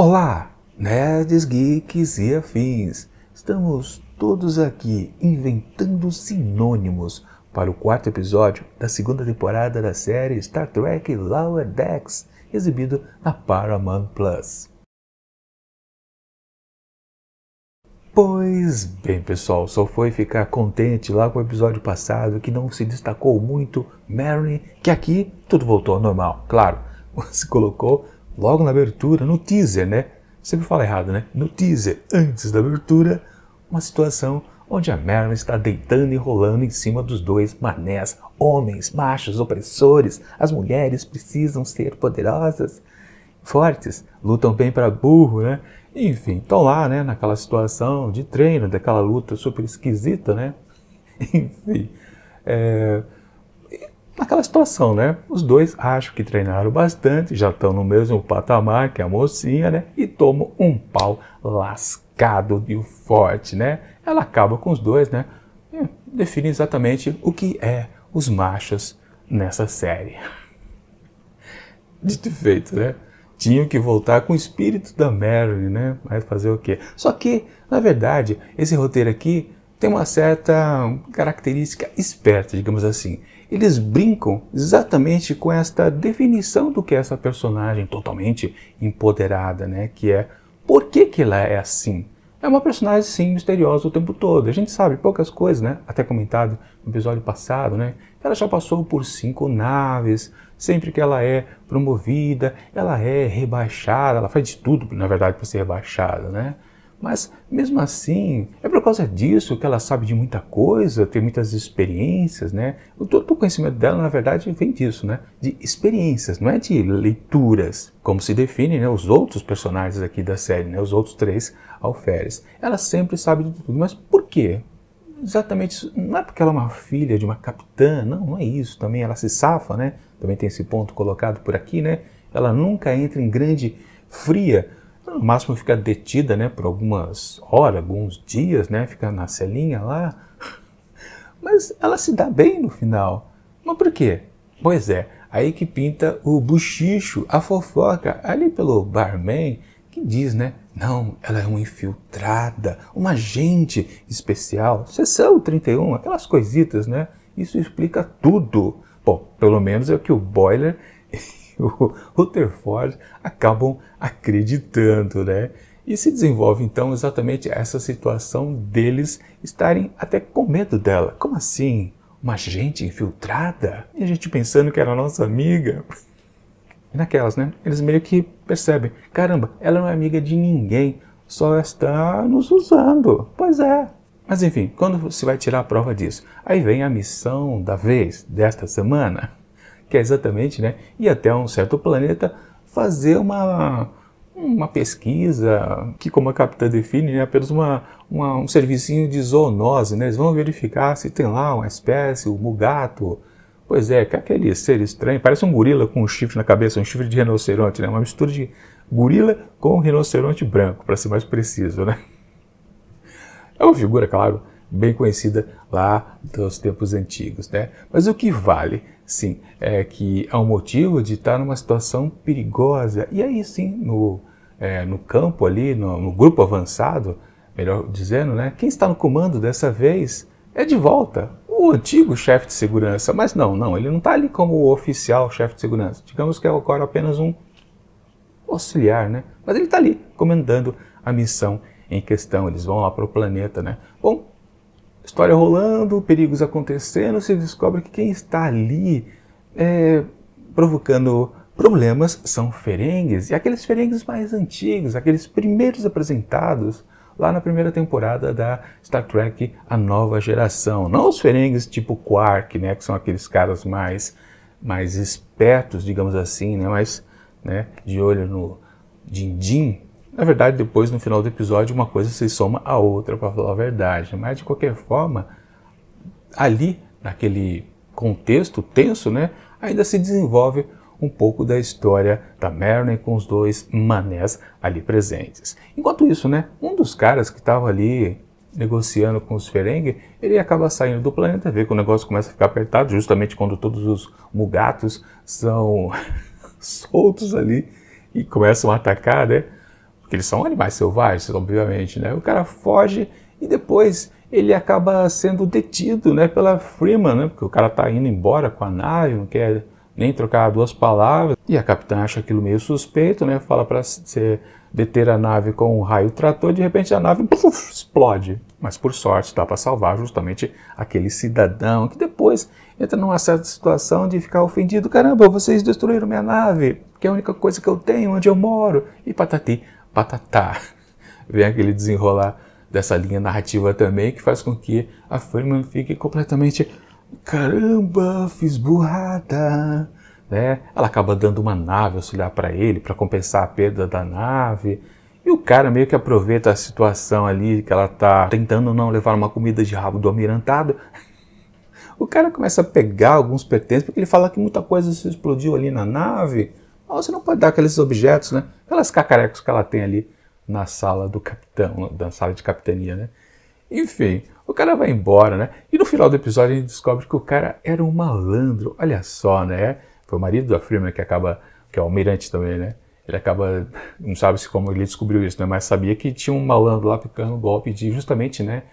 Olá, nerds, geeks e afins. Estamos todos aqui inventando sinônimos para o quarto episódio da segunda temporada da série Star Trek Lower Decks, exibido na Paramount Plus. Pois bem, pessoal, só foi ficar contente lá com o episódio passado que não se destacou muito Mary, que aqui tudo voltou ao normal. Claro, se colocou logo na abertura, no teaser, né? Sempre falo errado, né? No teaser, antes da abertura, uma situação onde a Mary está deitando e rolando em cima dos dois manés, homens, machos, opressores. As mulheres precisam ser poderosas, fortes, lutam bem para burro, né? Enfim, estão lá, né, naquela situação de treino, daquela luta super esquisita, né? Enfim, naquela situação, né? Os dois acham que treinaram bastante, já estão no mesmo patamar que a mocinha, né? E tomam um pau lascado de forte, né? Ela acaba com os dois, né? E define exatamente o que é os machos nessa série. Dito e feito, né? Tinham que voltar com o espírito da Mary, né? Mas fazer o quê? Só que, na verdade, esse roteiro aqui tem uma certa característica esperta, digamos assim. Eles brincam exatamente com esta definição do que é essa personagem totalmente empoderada, né? Que é, por que ela é assim? É uma personagem, sim, misteriosa o tempo todo. A gente sabe poucas coisas, né? Até comentado no episódio passado, né? Ela já passou por 5 naves. Sempre que ela é promovida, ela é rebaixada. Ela faz de tudo, na verdade, para ser rebaixada, né? Mas, mesmo assim, é por causa disso que ela sabe de muita coisa, tem muitas experiências, né? Todo o conhecimento dela, na verdade, vem disso, né? De experiências, não é de leituras, como se definem, né, os outros personagens aqui da série, né? Os outros 3 alferes. Ela sempre sabe de tudo, mas por quê? Exatamente isso. Não é porque ela é uma filha de uma capitã, não é isso. Também ela se safa, né? Também tem esse ponto colocado por aqui, né? Ela nunca entra em grande fria. No máximo fica detida, né, por algumas horas, alguns dias, né, fica na celinha lá. Mas ela se dá bem no final. Mas por quê? Pois é, aí que pinta o buchicho, a fofoca, ali pelo barman, que diz, né, não, ela é uma infiltrada, uma agente especial, seção 31, aquelas coisitas, né, isso explica tudo. Bom, pelo menos é o que o Boiler o Rutherford acabam acreditando, né? E se desenvolve então exatamente essa situação deles estarem até com medo dela. Como assim? Uma agente infiltrada? E a gente pensando que era nossa amiga. E naquelas, né? Eles meio que percebem, caramba, ela não é amiga de ninguém, só está nos usando. Pois é. Mas enfim, quando se vai tirar a prova disso? Aí vem a missão da vez, desta semana, que é exatamente, né, ir até um certo planeta fazer uma pesquisa, que como a capitã define, é apenas um servicinho de zoonose, né? Eles vão verificar se tem lá uma espécie, o mugato. Pois é, que é aquele ser estranho, parece um gorila com um chifre na cabeça, um chifre de rinoceronte, né? Uma mistura de gorila com rinoceronte branco, para ser mais preciso, né? É uma figura, claro, bem conhecida lá dos tempos antigos, né? Mas o que vale, sim, é que é um motivo de estar numa situação perigosa. E aí, sim, no campo ali, no grupo avançado, melhor dizendo, né? Quem está no comando dessa vez é de volta o antigo chefe de segurança. Mas não, ele não está ali como o oficial chefe de segurança. Digamos que é agora apenas um auxiliar, né? Mas ele está ali, comandando a missão em questão. Eles vão lá para o planeta, né? Bom, história rolando, perigos acontecendo, se descobre que quem está ali provocando problemas são ferengues, e aqueles ferengues mais antigos, aqueles primeiros apresentados lá na primeira temporada da Star Trek A Nova Geração. Não os ferengues tipo Quark, né, que são aqueles caras mais espertos, digamos assim, né, mais, né, de olho no din-din. Na verdade, depois, no final do episódio, uma coisa se soma à outra, para falar a verdade. Mas, de qualquer forma, ali, naquele contexto tenso, né, ainda se desenvolve um pouco da história da Mary com os dois manés ali presentes. Enquanto isso, né, um dos caras que estava ali negociando com os Ferengi, ele acaba saindo do planeta, vê que o negócio começa a ficar apertado, justamente quando todos os mugatos são soltos ali e começam a atacar, né? porque eles são animais selvagens, obviamente, né? O cara foge e depois ele acaba sendo detido, né, pela Freeman, né? Porque o cara tá indo embora com a nave, não quer nem trocar duas palavras. E a capitã acha aquilo meio suspeito, né? Fala para deter a nave com um raio trator, de repente a nave explode. Mas por sorte dá para salvar justamente aquele cidadão que depois entra numa certa situação de ficar ofendido. Caramba, vocês destruíram minha nave, que é a única coisa que eu tenho, onde eu moro. E patati, patatá. Vem aquele desenrolar dessa linha narrativa também, que faz com que a Freeman fique completamente, caramba, fiz burrada, né? Ela acaba dando uma nave auxiliar para ele, para compensar a perda da nave, e o cara meio que aproveita a situação ali, que ela tá tentando não levar uma comida de rabo do almirantado. O cara começa a pegar alguns pertences, porque ele fala que muita coisa se explodiu ali na nave. Você não pode dar aqueles objetos, né? Aquelas cacarecos que ela tem ali na sala do capitão, da sala de capitania, né? Enfim, o cara vai embora, né? E no final do episódio a gente descobre que o cara era um malandro. Olha só, né? Foi o marido da Freeman que é o almirante também, né? Ele acaba, não sabe se como ele descobriu isso, né? Mas sabia que tinha um malandro lá aplicando um golpe de justamente, né?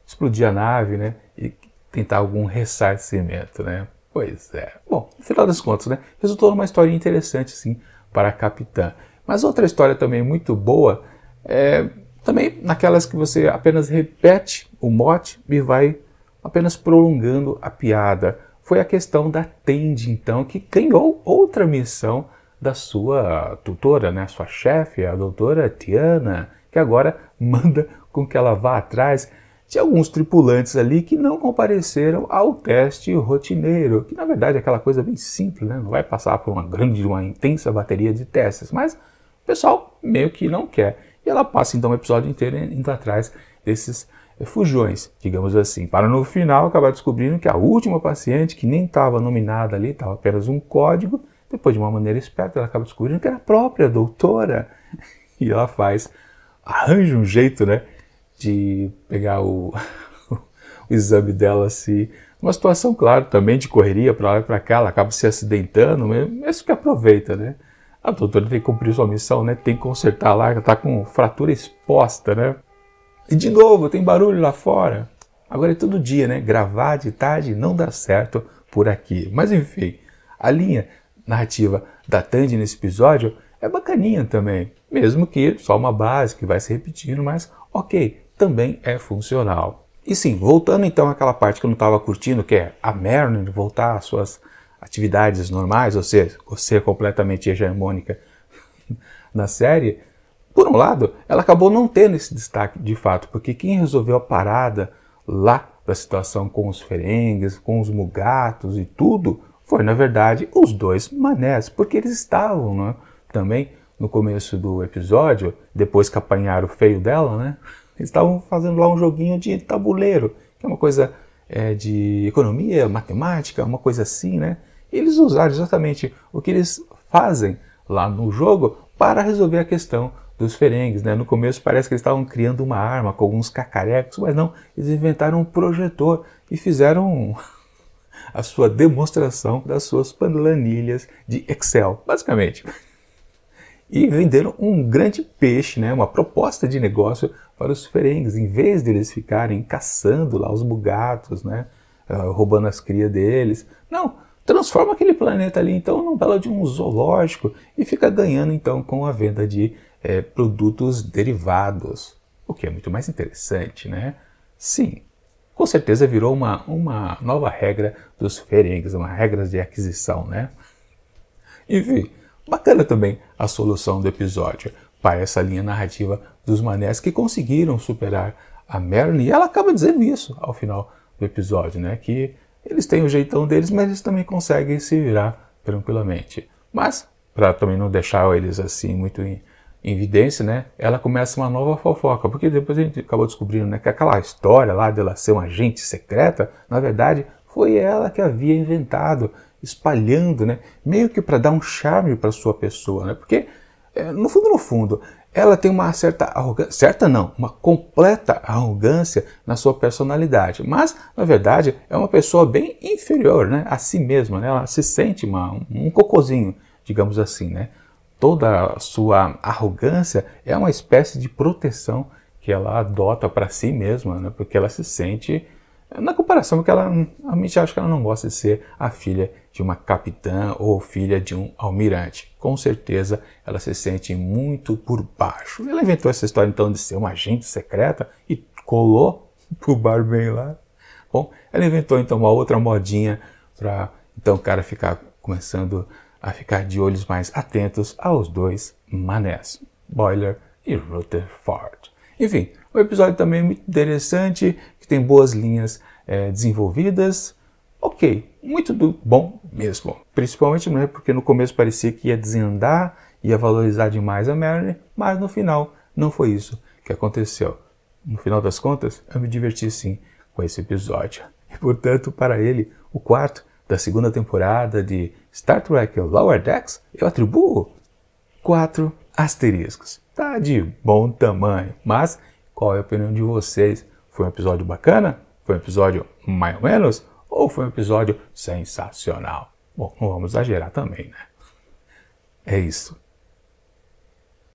Explodir a nave, né? E tentar algum ressarcimento, né? Pois é. Bom, no final das contas, né? Resultou numa história interessante, sim, para a capitã. Mas outra história também muito boa é também naquelas que você apenas repete o mote e vai apenas prolongando a piada. Foi a questão da Tendi, então, que ganhou outra missão da sua tutora, né, sua chefe, a doutora Tiana, que agora manda com que ela vá atrás de alguns tripulantes ali que não compareceram ao teste rotineiro, que na verdade é aquela coisa bem simples, né? Não vai passar por uma intensa bateria de testes, mas o pessoal meio que não quer. E ela passa então o episódio inteiro indo atrás desses fujões, digamos assim, para no final acabar descobrindo que a última paciente, que nem estava nominada ali, estava apenas um código, depois de uma maneira esperta ela acaba descobrindo que era a própria doutora. E ela arranja um jeito, né, de pegar o exame dela assim, uma situação, claro, também de correria para lá e para cá, ela acaba se acidentando, mesmo que aproveita, né? A doutora tem que cumprir sua missão, né? Tem que consertar lá, ela está com fratura exposta, né? E de novo, tem barulho lá fora. Agora é todo dia, né? Gravar de tarde não dá certo por aqui. Mas enfim, a linha narrativa da Tandy nesse episódio é bacaninha também. Mesmo que só uma base que vai se repetindo, mas ok, também é funcional. E sim, voltando então àquela parte que eu não estava curtindo, que é a Marilyn voltar às suas atividades normais, ou seja, ser completamente hegemônica na série, por um lado, ela acabou não tendo esse destaque de fato, porque quem resolveu a parada lá da situação com os Ferengues, com os Mugatos e tudo, foi na verdade os dois manés, porque eles estavam, né, também no começo do episódio, depois que apanharam o feio dela, né, eles estavam fazendo lá um joguinho de tabuleiro, que é uma coisa de economia, matemática, uma coisa assim, né? E eles usaram exatamente o que eles fazem lá no jogo para resolver a questão dos Ferengues, né? No começo parece que eles estavam criando uma arma com alguns cacarecos, mas não, eles inventaram um projetor e fizeram a sua demonstração das suas planilhas de Excel, basicamente. E venderam um grande peixe, né? Uma proposta de negócio para os Ferengues, em vez deles ficarem caçando lá os Mugatos, né? Roubando as crias deles. Não, transforma aquele planeta ali então num belo de um zoológico e fica ganhando então com a venda de produtos derivados, o que é muito mais interessante, né? Sim, com certeza virou uma nova regra dos Ferengues, uma regra de aquisição, né? Enfim, bacana também a solução do episódio para essa linha narrativa dos manés que conseguiram superar a Marilyn, e ela acaba dizendo isso ao final do episódio, né? Que eles têm o jeitão deles, mas eles também conseguem se virar tranquilamente. Mas, para também não deixar eles assim muito em evidência, né? Ela começa uma nova fofoca, porque depois a gente acabou descobrindo, né, que aquela história lá dela ser uma agente secreta, na verdade, foi ela que havia inventado, espalhando, né? Meio que para dar um charme para sua pessoa, né? Porque, no fundo, ela tem uma certa arrogância, certa não, uma completa arrogância na sua personalidade, mas, na verdade, é uma pessoa bem inferior, né, a si mesma, né, ela se sente um cocôzinho, digamos assim, né, toda a sua arrogância é uma espécie de proteção que ela adota para si mesma, né? Porque ela se sente, na comparação, porque ela realmente acha que ela não gosta de ser a filha de uma capitã ou filha de um almirante. Com certeza ela se sente muito por baixo. Ela inventou essa história então de ser uma agente secreta e colou pro Barbie lá. Bom, ela inventou então uma outra modinha para então o cara ficar começando a ficar de olhos mais atentos aos dois manés, Boiler e Rutherford. Enfim, um episódio também muito interessante, que tem boas linhas desenvolvidas. Ok, muito bom mesmo. Principalmente não é porque no começo parecia que ia desandar, ia valorizar demais a Marilyn, mas no final não foi isso que aconteceu. No final das contas, eu me diverti sim com esse episódio. E portanto, para ele, o quarto da segunda temporada de Star Trek Lower Decks, eu atribuo 4 asteriscos. Tá de bom tamanho, mas qual é a opinião de vocês? Foi um episódio bacana? Foi um episódio mais ou menos? Ou foi um episódio sensacional? Bom, não vamos exagerar também, né? É isso.